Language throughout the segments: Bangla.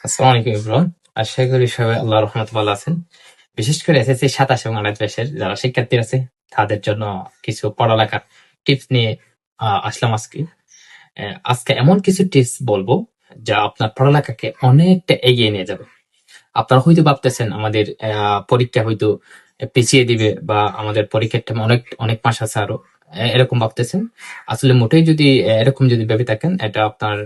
আসসালামু আলাইকুম এভরিওয়ান। আশা করি সবাই আল্লাহর রহমতে ভালো আছেন। বিশেষ করে এসএসসি 27 এবং 28 যারা শিক্ষার্থী আছে তাদের জন্য কিছু পড়ালেখার টিপস নিয়ে আসলাম আজকে। আজকে এমন কিছু টিপস বলবো যা আপনার পড়ালেখাকে অনেকটা এগিয়ে নিয়ে যাবে। আপনারা হয়তো ভাবতেছেন আমাদের পরীক্ষা হয়তো পিছিয়ে দিবে বা আমাদের পরীক্ষার টাইমে অনেক অনেক মাস আছে আরো, এরকম ভাবতেছেন। আসলে মোটেই যদি এরকম যদি ভেবে থাকেন এটা আপনার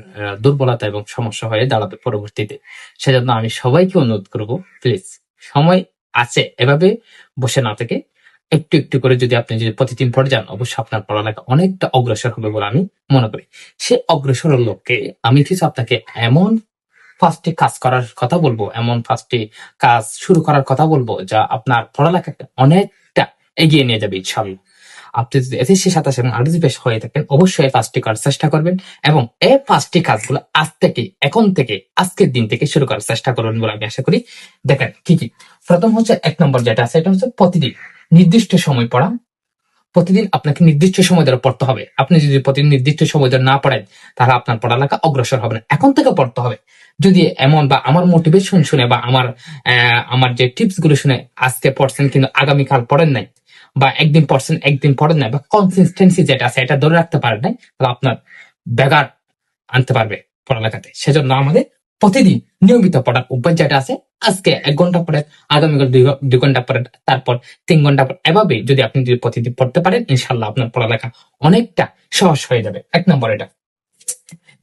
দুর্বলতা এবং সমস্যা হয়ে দাঁড়াবে পরবর্তীতে। সেজন্য আমি সবাইকে অনুরোধ করব, প্লিজ সময় আছে এভাবে বসে না থেকে একটু একটু করে যদি আপনি যদি প্রতিদিন পড়ে যান, অবশ্যই আপনার পড়ালেখা অনেকটা অগ্রসর হবে বলে আমি মনে করি। সে অগ্রসরের লক্ষ্যে আমি কিছু আপনাকে এমন ফার্স্টে কাজ করার কথা বলবো, এমন ফার্স্টে কাজ শুরু করার কথা বলবো যা আপনার পড়ালেখাকে অনেকটা এগিয়ে নিয়ে যাবে ইনশাআল্লাহ। আপনি যদি এসএসসি 27 এবং 28 বেশ হয়ে থাকেন, অবশ্যই এই পাঁচটি করার চেষ্টা করবেন এবং এই পাঁচটি কাজগুলো আজ থেকে, এখন থেকে, আজকের দিন থেকে শুরু করার চেষ্টা করবেন বলে আমি আশা করি। দেখেন কি কি। প্রথম হচ্ছে 1 নম্বর যেটা আছে, এটা হচ্ছে প্রতিদিন নির্দিষ্ট সময় পড়া। প্রতিদিন আপনাকে নির্দিষ্ট সময় ধরে পড়তে হবে। আপনি যদি প্রতিদিন নির্দিষ্ট সময় ধরে না পড়েন, তাহলে আপনার পড়ালেখা অগ্রসর হবে না। এখন থেকে পড়তে হবে। যদি এমন বা আমার মোটিভেশন শুনে বা আমার যে টিপস গুলো শুনে আজকে পড়ছেন কিন্তু আগামীকাল পড়েন নাই, বা একদিন পড়ছেন একদিন পড়েন নাই, বা কনসিস্টেন্সি যেটা আছে এটা ধরে রাখতে পারেন নাই, তাহলে আপনার ব্যাঘাত আনতে পারবে পড়ালেখাতে। সেজন্য আমাদের প্রতিদিন নিয়মিত পড়ার অভ্যাস যেটা আছে, আজকে 1 ঘন্টা পরে, আগামীকাল 2 ঘন্টা পরে, তারপর 3 ঘন্টা পরে, এভাবে যদি আপনি যদি প্রতিদিন পড়তে পারেন, ইনশাল্লাহ আপনার পড়ালেখা অনেকটা সহজ হয়ে যাবে। 1 নম্বর এটা।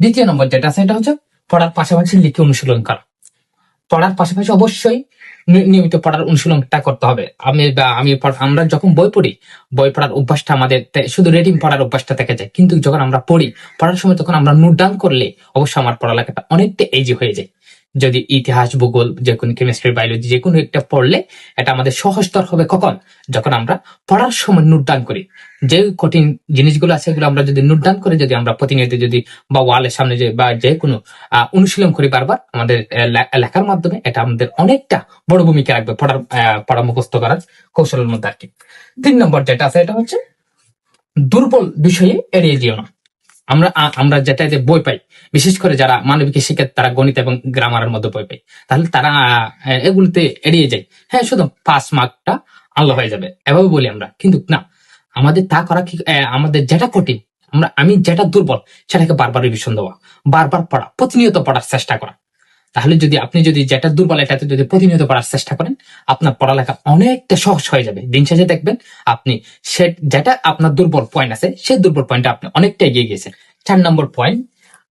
দ্বিতীয় নম্বর যেটা আছে, এটা হচ্ছে পড়ার পাশাপাশি লিখে অনুশীলন করা। পড়ার পাশাপাশি অবশ্যই নিয়মিত পড়ার অনুশীলনটা করতে হবে। আমরা যখন বই পড়ি, বই পড়ার অভ্যাসটা আমাদের শুধু রিডিং পড়ার অভ্যাসটা থেকে যায়, কিন্তু যখন আমরা পড়ি, পড়ার সময় তখন আমরা নোট ডাউন করলে অবশ্যই আমার পড়ালেখাটা অনেকটা ইজি হয়ে যায়। যদি ইতিহাস, ভূগোল, যে কোনো কেমিস্ট্রি, বায়োলজি যে কোনো একটা পড়লে এটা আমাদের সহজতর হবে কখন, যখন আমরা পড়ার সময় নোট ডাউন করি। যে কঠিন জিনিসগুলো আছে এগুলো আমরা যদি নোট ডাউন করে যদি আমরা প্রতিনিয়ত যদি বা ওয়ালের সামনে যে বা যে কোনো অনুশীলন করি বারবার আমাদের লেখার মাধ্যমে, এটা আমাদের অনেকটা বড় ভূমিকা রাখবে পড়া মুখস্থ করার কৌশলের মধ্যে আর কি। 3 নম্বর যেটা আছে, এটা হচ্ছে দুর্বল বিষয়ে এড়িয়ে যেও না। আমরা যেটা যে বই পাই, বিশেষ করে যারা মানবিক শিক্ষা, তারা গণিত এবং গ্রামারের মধ্যে বই পাই, তাহলে তারা এগুলিতে এড়িয়ে যায়। হ্যাঁ, শুধু 5 মার্কটা আল্লাহ হয়ে যাবে এভাবে বলি আমরা, কিন্তু না, আমাদের তা করা কি, আমাদের যেটা কঠিন, আমি যেটা দুর্বল সেটাকে বারবার রিভিশন দেওয়া, বারবার পড়া, প্রতিনিয়ত পড়ার চেষ্টা করা। তাহলে যদি আপনি যদি যেটা দুর্বল এটাতে যদি প্রতিনিয়ত পড়ার চেষ্টা করেন, আপনার পড়ালেখা অনেকটা সহজ হয়ে যাবে। দিন শেষে দেখবেন আপনি যেটা আপনার দুর্বল পয়েন্ট আছে, সেই দুর্বল পয়েন্টে আপনি অনেকটা এগিয়ে গেছেন। 4 নম্বর পয়েন্ট,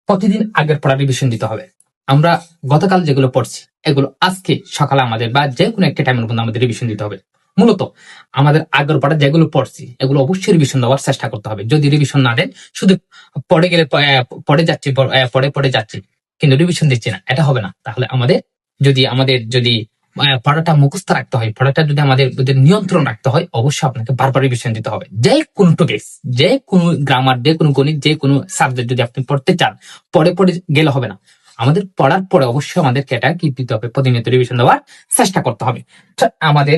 প্রতিদিন আগের পড়া রিভিশন দিতে হবে। আমরা গতকাল যেগুলো পড়ছি এগুলো আজকে সকালে আমাদের বা যে কোনো একটা টাইমের মধ্যে আমাদের রিভিশন দিতে হবে। মূলত আমাদের আগের পড়া যেগুলো পড়ছি এগুলো অবশ্যই রিভিশন দেওয়ার চেষ্টা করতে হবে। যদি রিভিশন না দেন, শুধু পড়ে গেলে পড়ে পড়ে যাচ্ছি কিন্তু রিভিশন দিচ্ছি না, এটা হবে না। তাহলে আমাদের যদি পড়াটা মুখস্থ রাখতে হয়, পড়াটা যদি আমাদের নিয়ন্ত্রণ রাখতে হয়, অবশ্যই আপনাকে বারবার রিভিশন দিতে হবে। যে কোনো টপিক্স, যে কোনো গ্রামার, যে কোনো গণিত, যে কোনো সাবজেক্ট যদি আপনি পড়তে চান, পড়ে পড়ে গেলে হবে না। আমাদের পড়ার পরে অবশ্যই আমাদেরকে এটা কি দিতে হবে, প্রতিনিয়ত রিভিশন দেওয়ার চেষ্টা করতে হবে। আমাদের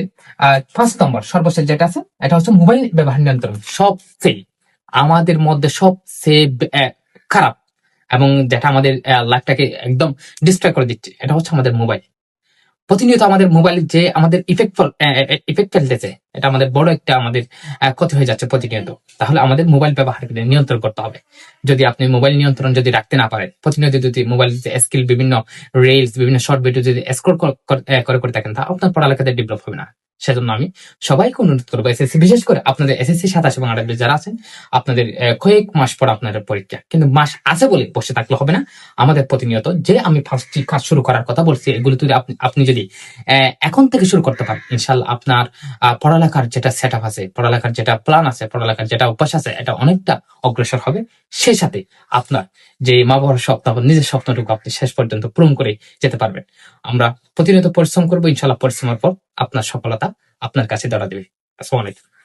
5 নম্বর সর্বশেষ যেটা আছে, এটা হচ্ছে মোবাইল ব্যবহার নিয়ন্ত্রণ। সবচেয়ে আমাদের মধ্যে সবচেয়ে খারাপ এবং যেটা আমাদের লাইফটাকে একদম ডিস্ট্রয় করে দিচ্ছে, এটা হচ্ছে আমাদের মোবাইল। প্রতিনিয়ত আমাদের মোবাইল যে আমাদের ইফেক্ট ফেলতেছে, এটা আমাদের বড় একটা আমাদের ক্ষতি হয়ে যাচ্ছে প্রতিনিয়ত। তাহলে আমাদের মোবাইল ব্যবহার নিয়ন্ত্রণ করতে হবে। যদি আপনি মোবাইল নিয়ন্ত্রণ যদি রাখতে না পারেন, প্রতিনিয়ত যদি মোবাইল স্কিল, বিভিন্ন রিলস, বিভিন্ন শর্ট ভিডিও যদি স্ক্রল করে থাকেন, তা আপনার পড়ালেখাতে ডেভেলপ হবে না। সেজন্য আমি সবাইকে অনুরোধ করবো, এসএসসি বিশেষ করে আপনাদের এসএসসি 27 এবং 28 যারা আছেন, আপনাদের কয়েক মাস পর আপনাদের পরীক্ষা, কিন্তু মাস আছে বলে বসে থাকলে হবে না। আমাদের প্রতিনিয়ত যে আমি ফার্স্ট কাজ শুরু করার কথা বলছি, এগুলো যদি আপনি যদি এখন থেকে শুরু করতে পারেন, ইনশাল্লাহ আপনার পড়ালেখার যেটা সেট আপ আছে, পড়ালেখার যেটা প্ল্যান আছে, পড়ালেখার যেটা অভ্যাস আছে, এটা অনেকটা অগ্রসর হবে। সেই সাথে আপনার যে মা বাবার স্বপ্ন, নিজের স্বপ্নটুকু আপনি শেষ পর্যন্ত পূরণ করে যেতে পারবেন। আমরা প্রতিনিয়ত পরিশ্রম করবো, ইনশাল্লাহ পরিশ্রমের পর আপনার সফলতা আপনার কাছে ধরা দেবে। আসসালামু আলাইকুম।